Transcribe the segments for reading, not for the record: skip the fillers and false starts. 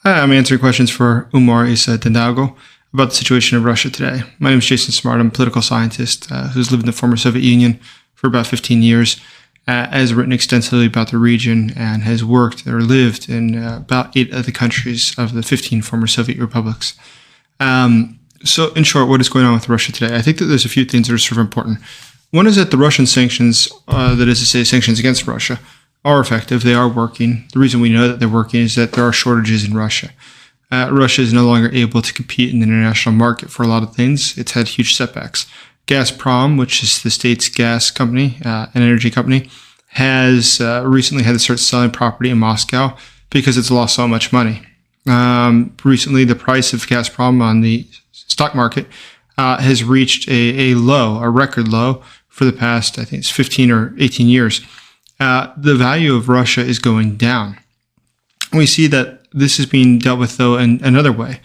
Hi, I'm answering questions for Umar Isa Dandago about the situation of Russia today. My name is Jason Smart. I'm a political scientist who's lived in the former Soviet Union for about 15 years, has written extensively about the region, and has worked or lived in about 8 of the countries of the 15 former Soviet republics. So in short, what is going on with Russia today? I think that there's a few things that are sort of important. One is that the Russian sanctions, that is to say sanctions against Russia, are effective. They are working. The reason we know that they're working is that there are shortages in Russia. Russia is no longer able to compete in the international market for a lot of things. It's had huge setbacks. Gazprom, which is the state's gas company, an energy company, has recently had to start selling property in Moscow because it's lost so much money. Recently, the price of Gazprom on the stock market has reached a record low for the past, I think it's 15 or 18 years. The value of Russia is going down. We see that this is being dealt with, though, in another way.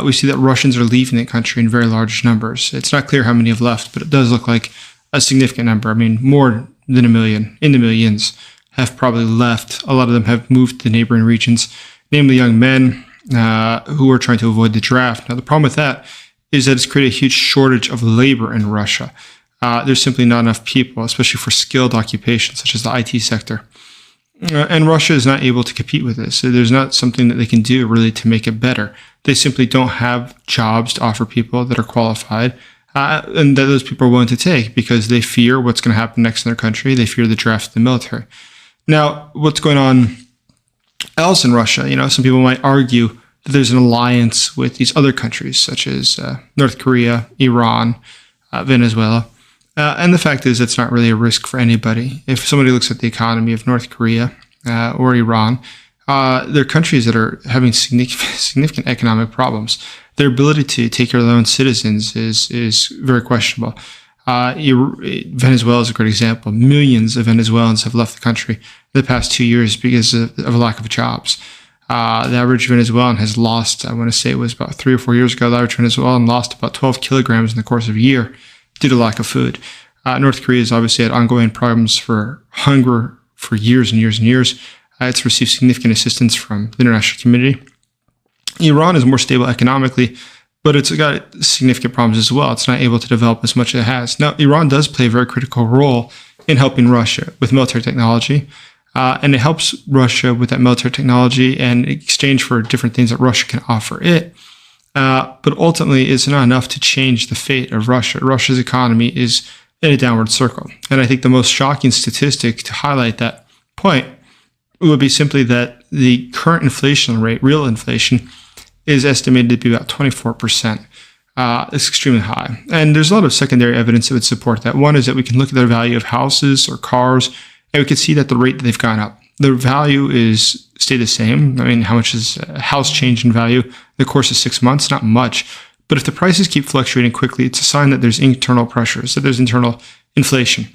We see that Russians are leaving the country in very large numbers. It's not clear how many have left, but it does look like a significant number. I mean, more than 1 million, in the millions, have probably left. A lot of them have moved to the neighboring regions, namely young men who are trying to avoid the draft. Now, the problem with that is that it's created a huge shortage of labor in Russia. There's simply not enough people, especially for skilled occupations such as the IT sector. And Russia is not able to compete with this. So there's not something that they can do really to make it better. They simply don't have jobs to offer people that are qualified and that those people are willing to take because they fear what's going to happen next in their country. They fear the draft of the military. Now, what's going on else in Russia? Some people might argue that there's an alliance with these other countries such as North Korea, Iran, Venezuela. And the fact is, it's not really a risk for anybody. If somebody looks at the economy of North Korea or Iran, they're countries that are having significant economic problems. Their ability to take care of their own citizens is very questionable. Venezuela is a great example. Millions of Venezuelans have left the country in the past 2 years because of a lack of jobs. The average Venezuelan has lost, I want to say it was about 3 or 4 years ago, the average Venezuelan lost about 12 kilograms in the course of a year due to lack of food. North Korea has obviously had ongoing problems for hunger for years and years and years. It's received significant assistance from the international community. Iran is more stable economically, but it's got significant problems as well. It's not able to develop as much as it has. Now, Iran does play a very critical role in helping Russia with military technology, and it helps Russia with that military technology in exchange for different things that Russia can offer it. But ultimately, it's not enough to change the fate of Russia. Russia's economy is in a downward circle. And I think the most shocking statistic to highlight that point would be simply that the current inflation rate, real inflation, is estimated to be about 24%. It's extremely high. And there's a lot of secondary evidence that would support that. One is that we can look at the value of houses or cars, and we can see that the rate that they've gone up. The value is stayed the same. I mean, how much has a house changed in value in the course of 6 months? Not much. But if the prices keep fluctuating quickly, it's a sign that there's internal pressures, that there's internal inflation.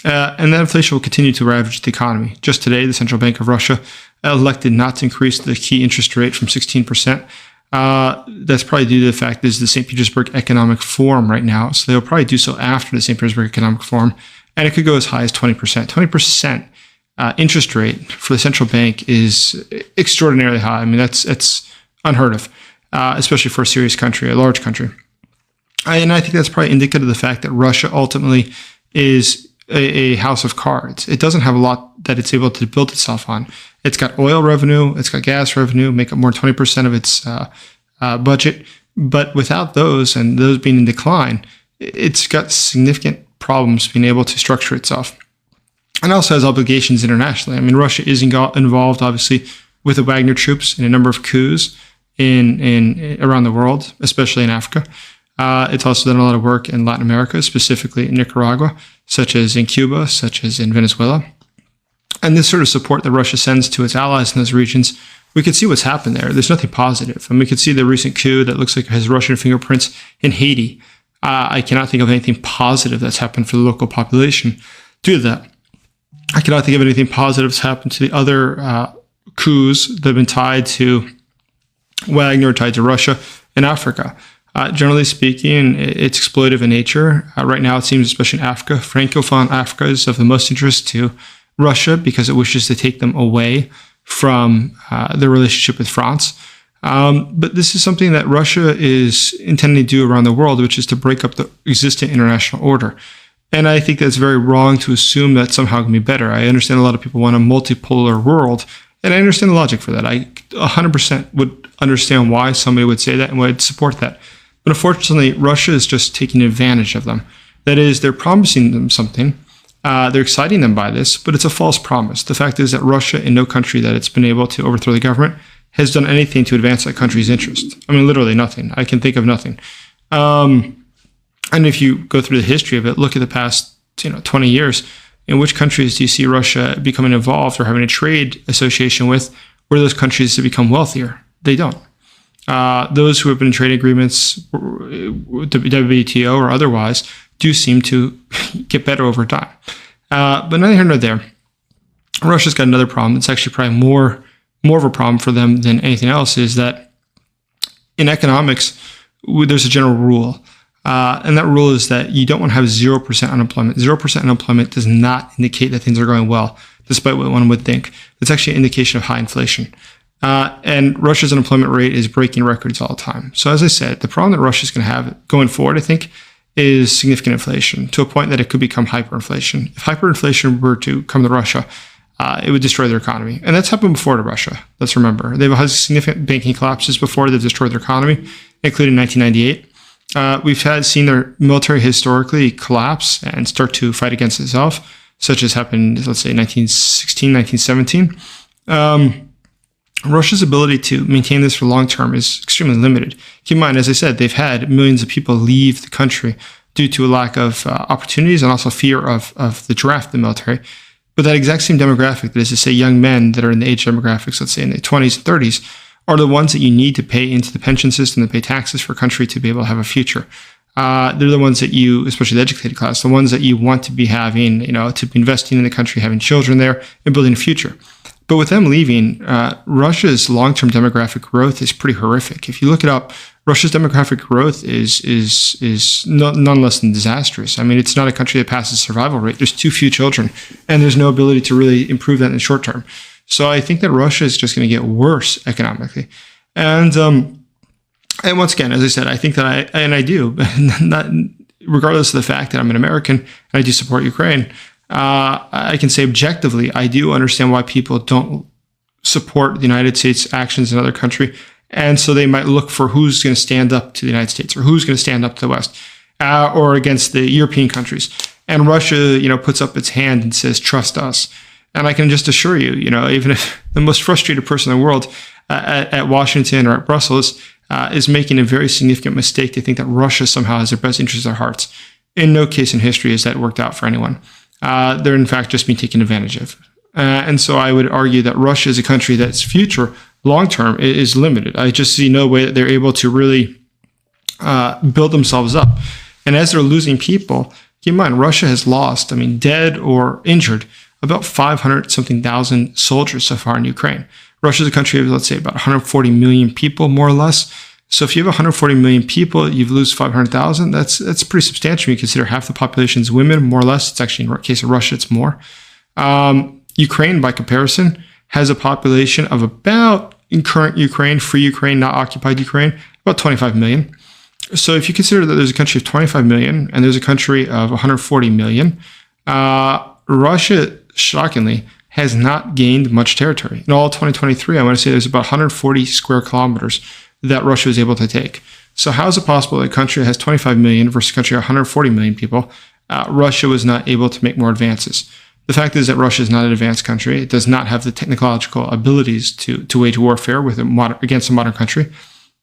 And that inflation will continue to ravage the economy. Just today, the Central Bank of Russia elected not to increase the key interest rate from 16%. That's probably due to the fact there's the St. Petersburg Economic Forum right now. So they'll probably do so after the St. Petersburg Economic Forum. And it could go as high as 20%. 20% interest rate for the central bank is extraordinarily high. I mean, it's unheard of, especially for a serious country, a large country. And I think that's probably indicative of the fact that Russia ultimately is a house of cards. It doesn't have a lot that it's able to build itself on. It's got oil revenue, it's got gas revenue, make up more than 20% of its budget. But without those, and those being in decline, it's got significant problems being able to structure itself. And also has obligations internationally. I mean, Russia is involved, obviously, with the Wagner troops in a number of coups in around the world, especially in Africa. It's also done a lot of work in Latin America, specifically in Nicaragua, such as in Cuba, such as in Venezuela. And this sort of support that Russia sends to its allies in those regions, we can see what's happened there. There's nothing positive. And we can see the recent coup that looks like it has Russian fingerprints in Haiti. I cannot think of anything positive that's happened for the local population due to that. I cannot think of anything positive that's happened to the other coups that have been tied to Wagner, tied to Russia in Africa. Generally speaking, it's exploitive in nature. Right now, it seems, especially in Africa, Francophone Africa is of the most interest to Russia because it wishes to take them away from their relationship with France. But this is something that Russia is intending to do around the world, which is to break up the existing international order. And I think that's very wrong to assume that somehow it can be better. I understand a lot of people want a multipolar world, and I understand the logic for that. I 100% would understand why somebody would say that and would support that. But unfortunately, Russia is just taking advantage of them. That is, they're promising them something. They're exciting them by this, but it's a false promise. The fact is that Russia, in no country that it's been able to overthrow the government, has done anything to advance that country's interest. I mean, literally nothing. I can think of nothing. And if you go through the history of it, look at the past 20 years, in which countries do you see Russia becoming involved or having a trade association with, where those countries have become wealthier? They don't. Those who have been in trade agreements, WTO or otherwise, do seem to get better over time. But neither here nor there. Russia's got another problem. It's actually probably more of a problem for them than anything else, is that in economics, there's a general rule. And that rule is that you don't want to have 0% unemployment. 0% unemployment does not indicate that things are going well, despite what one would think. It's actually an indication of high inflation. And Russia's unemployment rate is breaking records all the time. So as I said, the problem that Russia's going to have going forward, I think, is significant inflation, to a point that it could become hyperinflation. If hyperinflation were to come to Russia, it would destroy their economy. And that's happened before to Russia. Let's remember. They've had significant banking collapses before. They've destroyed their economy, including 1998. We've seen their military historically collapse and start to fight against itself, such as happened, let's say, 1916, 1917. Russia's ability to maintain this for long term is extremely limited. Keep in mind, as I said, they've had millions of people leave the country due to a lack of opportunities and also fear of the draft of the military. But that exact same demographic, that is to say young men that are in the age demographics, let's say in their 20s and 30s, are the ones that you need to pay into the pension system, to pay taxes for a country to be able to have a future. They're the ones that you, especially the educated class, the ones that you want to be having, to be investing in the country, having children there, and building a future. But with them leaving, Russia's long-term demographic growth is pretty horrific. If you look it up, Russia's demographic growth is none less than disastrous. I mean, it's not a country that passes survival rate. There's too few children, and there's no ability to really improve that in the short term. So I think that Russia is just going to get worse economically. And once again, as I said, I think that I do, not, regardless of the fact that I'm an American and I do support Ukraine, I can say objectively, I do understand why people don't support the United States' actions in another country. And so they might look for who's going to stand up to the United States, or who's going to stand up to the West, or against the European countries. And Russia, puts up its hand and says, trust us. And I can just assure you, even if the most frustrated person in the world at Washington or at Brussels is making a very significant mistake to think that Russia somehow has their best interests at their hearts. In no case in history has that worked out for anyone. They're in fact just being taken advantage of. And so I would argue that Russia is a country that's future, long-term, is limited. I just see no way that they're able to really build themselves up. And as they're losing people, keep in mind, Russia has lost, dead or injured, about 500-something thousand soldiers so far in Ukraine. Russia is a country of, let's say, about 140 million people, more or less. So if you have 140 million people, you've lost 500,000. That's pretty substantial. You consider half the population is women, more or less. It's actually, in the case of Russia, it's more. Ukraine, by comparison, has a population of about, in current Ukraine, free Ukraine, not occupied Ukraine, about 25 million. So if you consider that there's a country of 25 million and there's a country of 140 million, Russia, shockingly, has not gained much territory. In all 2023, I want to say there's about 140 square kilometers that Russia was able to take. So how is it possible that a country that has 25 million versus a country of 140 million people, Russia was not able to make more advances? The fact is that Russia is not an advanced country. It does not have the technological abilities to wage warfare against a modern country.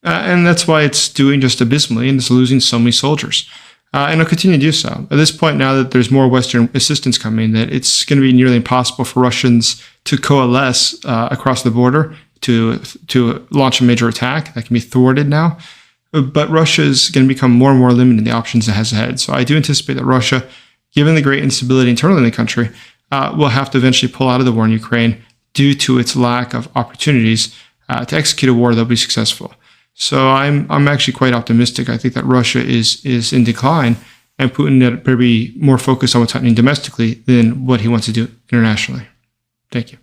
And that's why it's doing just abysmally and it's losing so many soldiers. And it'll continue to do so. At this point, now that there's more Western assistance coming, that it's going to be nearly impossible for Russians to coalesce across the border to launch a major attack. That can be thwarted now. But Russia is going to become more and more limited in the options it has ahead. So I do anticipate that Russia, given the great instability internally in the country, will have to eventually pull out of the war in Ukraine due to its lack of opportunities to execute a war that will be successful. So I'm actually quite optimistic. I think that Russia is in decline, and Putin better be more focused on what's happening domestically than what he wants to do internationally. Thank you.